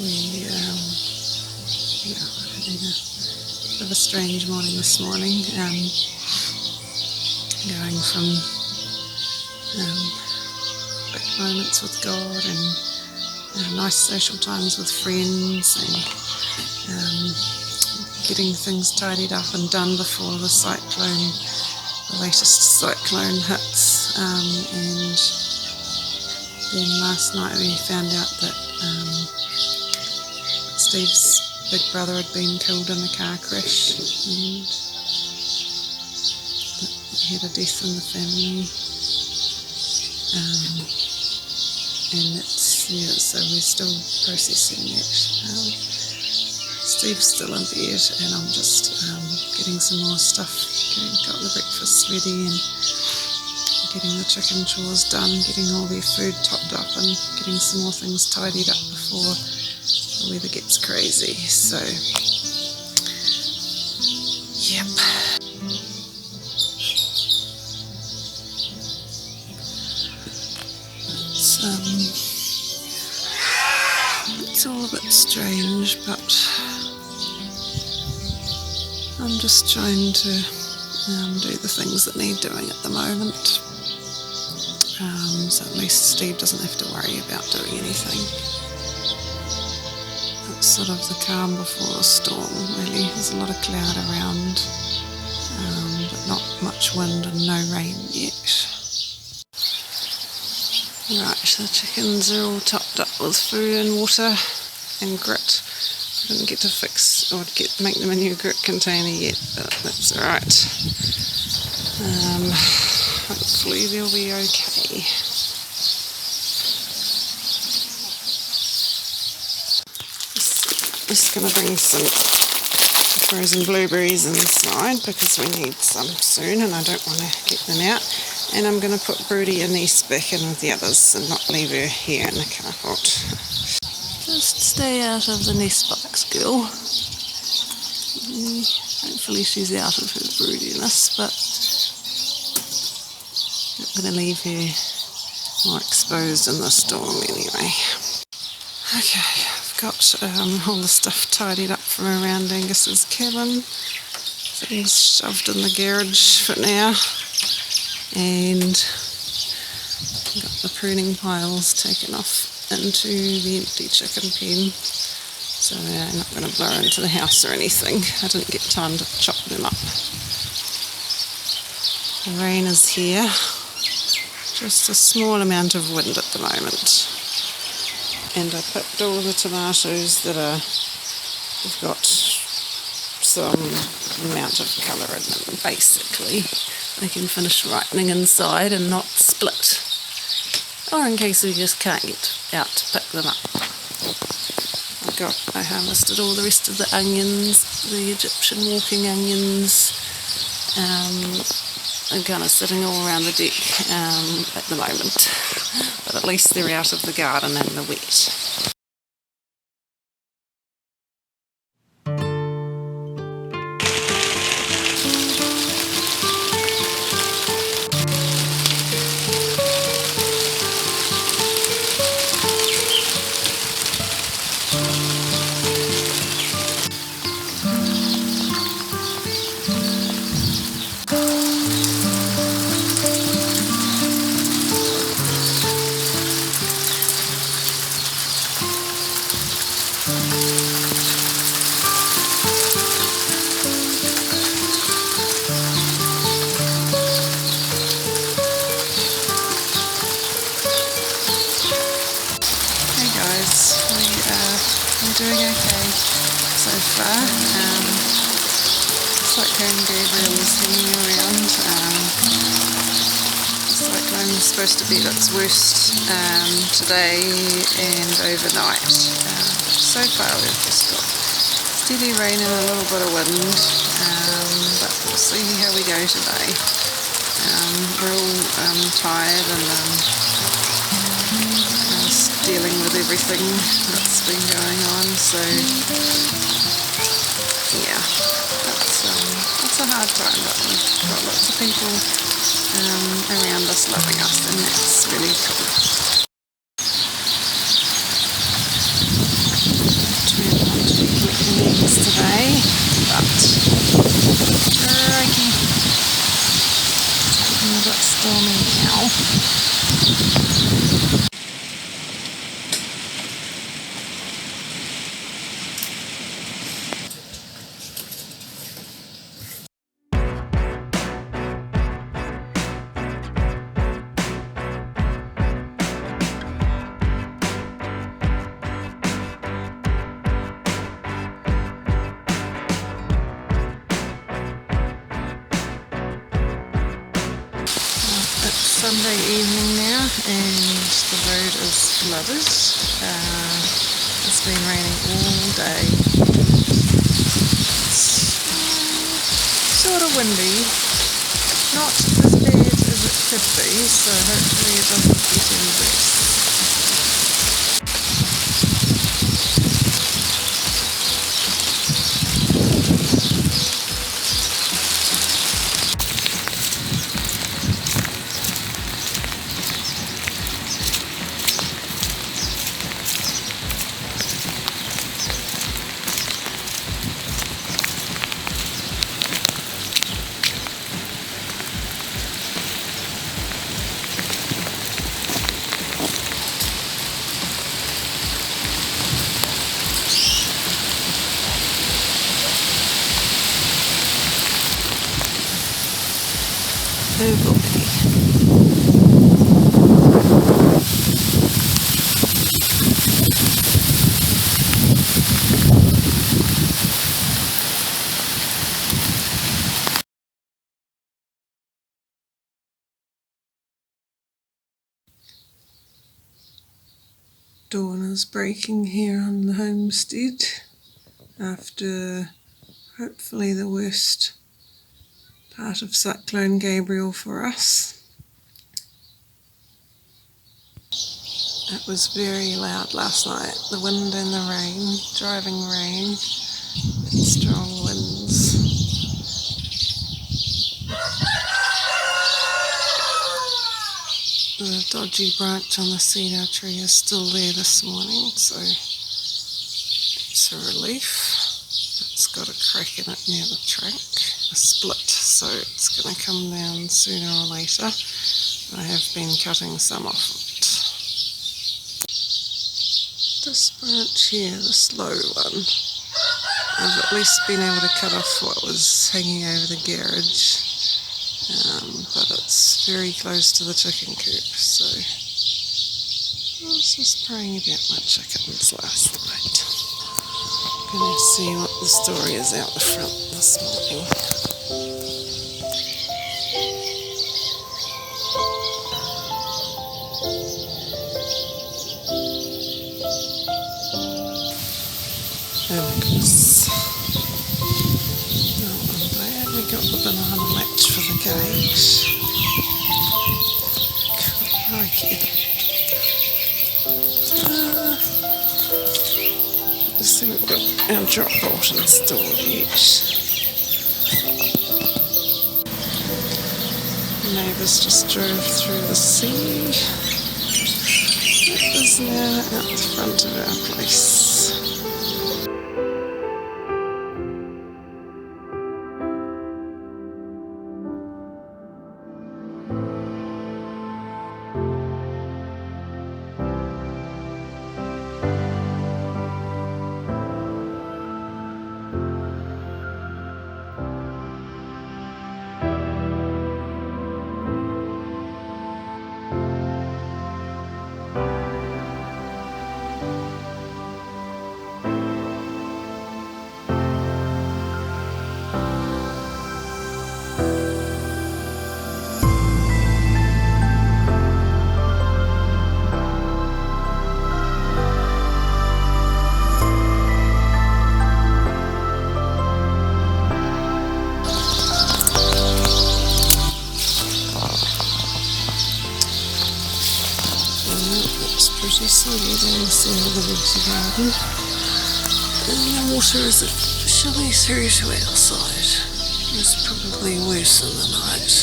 We having a bit of a strange morning this morning. Going from big moments with God and nice social times with friends and getting things tidied up and done before the latest cyclone hits. And then last night we found out that Steve's big brother had been killed in a car crash, and he had a death in the family. And so we're still processing that. Steve's still in bed, and I'm just getting some more stuff, got the breakfast ready and getting the chicken chores done, getting all their food topped up and getting some more things tidied up before the weather gets crazy. So, yep. It's all a bit strange, but I'm just trying to do the things that need doing at the moment. So at least Steve doesn't have to worry about doing anything. It's sort of the calm before the storm, really. There's a lot of cloud around, but not much wind and no rain yet. Right, the chickens are all topped up with food and water and grit. I didn't get to fix or make them a new grit container yet, but that's alright. Hopefully they'll be okay. Just going to bring some frozen blueberries inside because we need some soon and I don't want to get them out. And I'm going to put Broody and Niece back in with the others and not leave her here in the carport. Just stay out of the nest box, girl. Hopefully she's out of her broodiness, but I'm going to leave her more exposed in the storm anyway. Okay, I've got all the stuff tidied up from around Angus's cabin. Things shoved in the garage for now. And got the pruning piles taken off into the empty chicken pen, so they're not going to blow into the house or anything. I didn't get time to chop them up. The rain is here, just a small amount of wind at the moment. And I picked all the tomatoes that have got some amount of colour in them, basically. They can finish ripening inside and not split, or in case we just can't get out to pick them up. I harvested all the rest of the onions, the Egyptian walking onions. They're kind of sitting all around the deck at the moment, but at least they're out of the garden and the wet. Doing okay so far. Cyclone Gabriel is hanging around. The cyclone is supposed to be at its worst today and overnight. So far we've just got steady rain and a little bit of wind, but we'll see how we go today. We're all tired and dealing with everything that's been going on, so yeah, it's a hard time, but we've got lots of people around us loving us, and that's really cool. day, but crikey, a bit stormy now. It's Sunday evening now and the road is flooded. It's been raining all day. It's sort of windy, not as bad as it could be, so hopefully it doesn't get any worse. Dawn is breaking here on the homestead after hopefully the worst part of Cyclone Gabriel for us. It was very loud last night, the wind and the rain, driving rain, and strong winds. The dodgy branch on the cedar tree is still there this morning, so it's a relief. It's got a crack in it near the trunk, a split, so it's going to come down sooner or later. I have been cutting some off it. This branch here, the slow one, I've at least been able to cut off what was hanging over the garage. But it's very close to the chicken coop, so I was just praying about my chickens last night. I'm going to see what the story is out the front this morning. Oh my goodness. Oh, I'm glad we got the banana latch for the gate. Crikey. Just haven't got our drop bolt installed yet. The neighbours just drove through the sea. It is now out the front of our place. Pretty sunny down the side of the veggie garden, and the water is actually through to our side. It's probably worse in the night.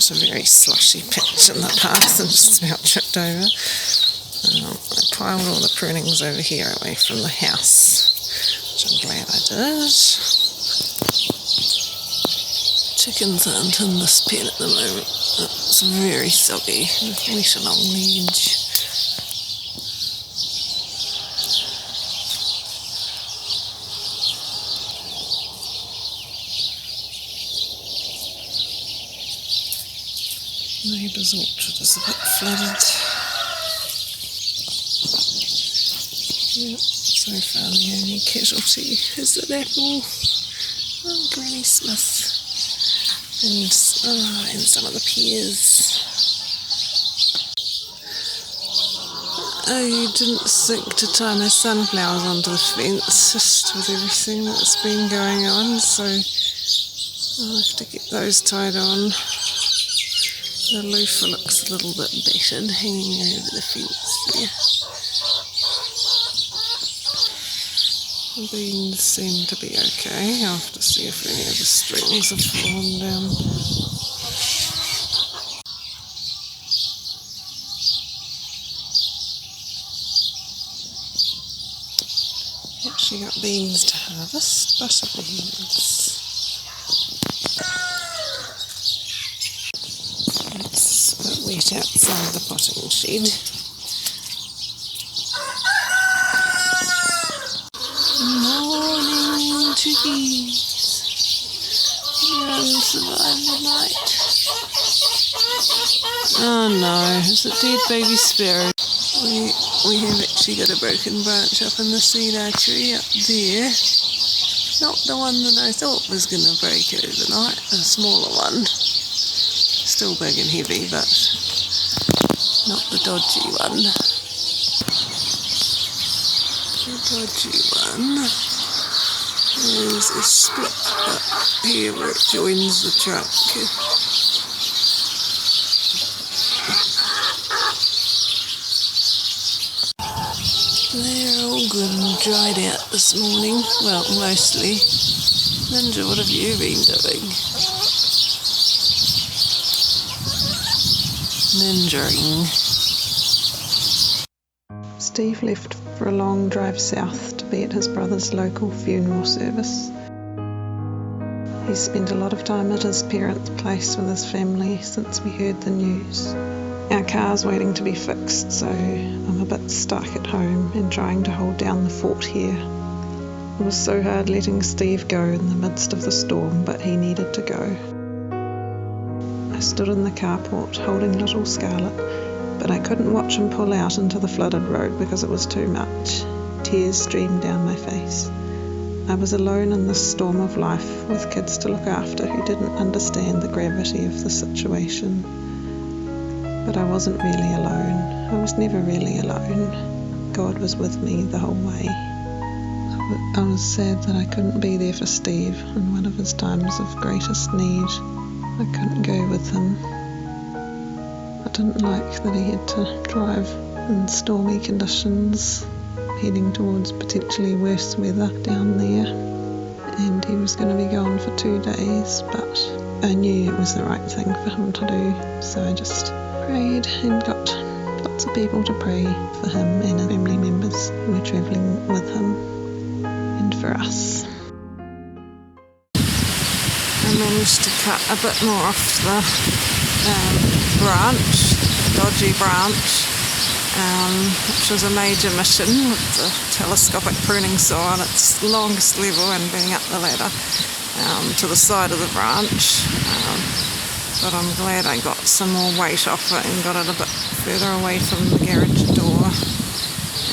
was a very slushy patch in the path and just about chipped over. I piled all the prunings over here away from the house, which I'm glad I did. Chickens aren't in this pen at the moment. It's very soggy, wet along the edge. Neighbour's orchard is a bit flooded. Yep, so far the only casualty is an apple. Oh, Granny Smith. And some of the pears. Oh, you didn't think to tie my sunflowers onto the fence, just with everything that's been going on, so I'll have to get those tied on. The loofah looks a little bit battered, hanging over the fence there. The beans seem to be okay. I'll have to see if any of the strings have fallen down. Actually got beans to harvest, butter beans. It's a bit wet outside the potting shed. Morning chickies, you're survive the night. Oh no, it's a dead baby sparrow. We have actually got a broken branch up in the cedar tree up there. Not the one that I thought was going to break overnight, a smaller one. Still big and heavy, but not the dodgy one. The dodgy one is a split up here where it joins the trunk. They're all good and dried out this morning. Well, mostly. Ninja, what have you been doing? Ninja-ing. Steve left for a long drive south to be at his brother's local funeral service. He's spent a lot of time at his parents' place with his family since we heard the news. Our car's waiting to be fixed, so I'm a bit stuck at home and trying to hold down the fort here. It was so hard letting Steve go in the midst of the storm, but he needed to go. I stood in the carport holding little Scarlet, but I couldn't watch him pull out into the flooded road because it was too much. Tears streamed down my face. I was alone in this storm of life with kids to look after who didn't understand the gravity of the situation. But I wasn't really alone. I was never really alone. God was with me the whole way. I was sad that I couldn't be there for Steve in one of his times of greatest need. I couldn't go with him. I didn't like that he had to drive in stormy conditions, heading towards potentially worse weather down there. And he was going to be gone for 2 days, but I knew it was the right thing for him to do, so I just prayed and got lots of people to pray for him and his family members who were travelling with him and for us. I managed to cut a bit more off the dodgy branch, which was a major mission with the telescopic pruning saw on its longest level and being up the ladder to the side of the branch. But I'm glad I got some more weight off it and got it a bit further away from the garage door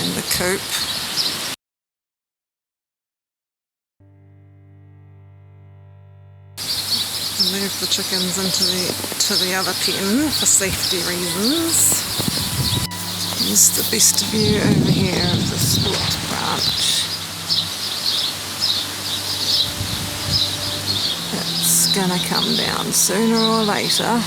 and the coop. I moved the chickens into the other pen for safety reasons. Here's the best view over here of the split branch. It's gonna come down sooner or later.